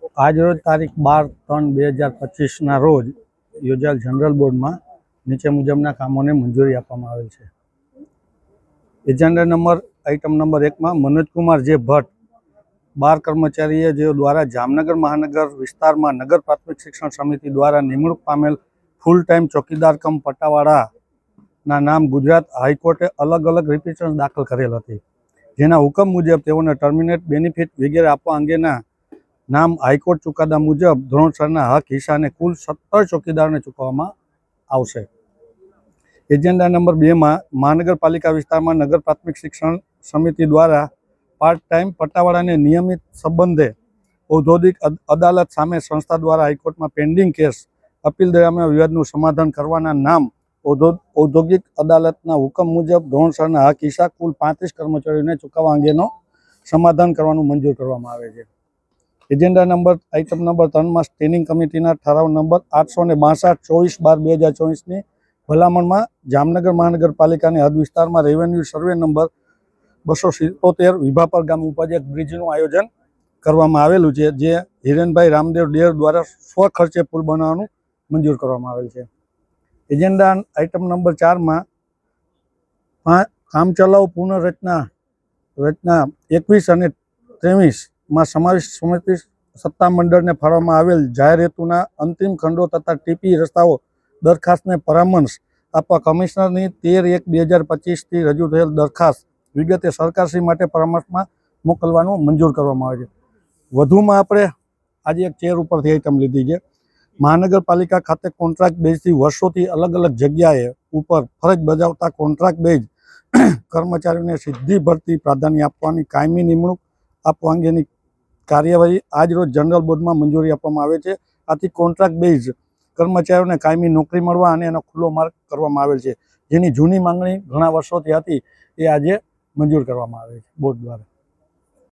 આજરોજ તારીખ 12/3/2025ના રોજ યોજાયેલ જનરલ બોર્ડમાં નીચે મુજબના કામોને મંજૂરી આપવામાં આવેલ છે. એજન્ડા નંબર આઇટમ નંબર 1માં મનોજકુમાર જે ભટ્ટ 12 કર્મચારીઓ જેઓ દ્વારા જામનગર મહાનગર વિસ્તારમાં નગર પ્રાથમિક શિક્ષણ સમિતિ દ્વારા નિમણૂક પામેલ ફૂલ ટાઈમ ચોકીદાર કમ પટ્ટાવાળાના નામ ગુજરાત હાઈકોર્ટે અલગ અલગ રિપિટિશન દાખલ કરેલ હતી, જેના હુકમ મુજબ તેઓને ટર્મિનેટ બેનિફિટ વગેરે આપવા અંગેના નામ હાઈકોર્ટ ચુકાદા મુજબ ધોરણસરના હક હિસ્સાને કુલ 17 ચોકીદારોને ચૂકવવામાં આવશે. એજન્ડા નંબર 2માં મહાનગરપાલિકા વિસ્તારમાં નગર પ્રાથમિક શિક્ષણ સમિતિ દ્વારા પાર્ટ ટાઈમ પટ્ટાવાળાને નિયમિત સંબંધે ઔદ્યોગિક અદાલત સામે સંસ્થા દ્વારા હાઈકોર્ટમાં પેન્ડિંગ કેસ અપીલ દરમિયાન વિવાદનું સમાધાન કરવાના નામ ઔદ્યોગિક અદાલતના હુકમ મુજબ ધોરણસરના હક હિસ્સા કુલ 35 કર્મચારીઓને ચૂકવવા અંગેનો સમાધાન કરવાનું મંજૂર કરવામાં આવે છે. એજન્ડા નંબર આઇટમ નંબર 3માં સ્ટેન્ડિંગ કમિટીના ઠરાવ નંબર 862 24/12/2024ની ભલામણમાં જામનગર મહાનગરપાલિકાની હદ વિસ્તારમાં રેવન્યુ સર્વે નંબર 277 વિભાપર ગામ ઉપર એક બ્રિજનું આયોજન કરવામાં આવેલું છે, જે હિરેનભાઈ રામદેવ ડેર દ્વારા સ્વખર્ચે પુલ બનાવવાનું મંજૂર કરવામાં આવેલ છે. એજન્ડા આઇટમ નંબર 4માં કામચલાઉ પુનઃરચના 21 અને 23માં સમાવિષ્ટ સમિતિ સત્તામંડળને ફાળવવામાં આવેલ જાહેર હેતુના અંતિમ ખંડો તથા ટીપી રસ્તાઓ દરખાસ્તને પરામર્શ આપવા કમિશનરની 13/1/2025થી રજૂ થયેલ દરખાસ્ત વિગતે સરકારશ્રી માટે પરામર્શમાં મોકલવાનું મંજૂર કરવામાં આવે છે. વધુમાં આપણે આજે એક ચેર ઉપરથી આઇટમ લીધી છે. મહાનગરપાલિકા ખાતે કોન્ટ્રાક્ટ બેઝથી વર્ષોથી અલગ અલગ જગ્યાએ ઉપર ફરજ બજાવતા કોન્ટ્રાક્ટ બેઝ કર્મચારીઓને સીધી ભરતી પ્રાધાન્ય આપવાની કાયમી નિમણૂક આપવા અંગેની કાર્યવાહી આજરોજ જનરલ બોર્ડમાં મંજૂરી આપવામાં આવે છે. આથી કોન્ટ્રાક્ટ બેઝ કર્મચારીઓને કાયમી નોકરી મળવા અને એનો ખુલ્લો માર્ગ કરવામાં આવેલ છે, જેની જૂની માંગણી ઘણા વર્ષોથી હતી એ આજે મંજૂર કરવામાં આવે છે બોર્ડ દ્વારા.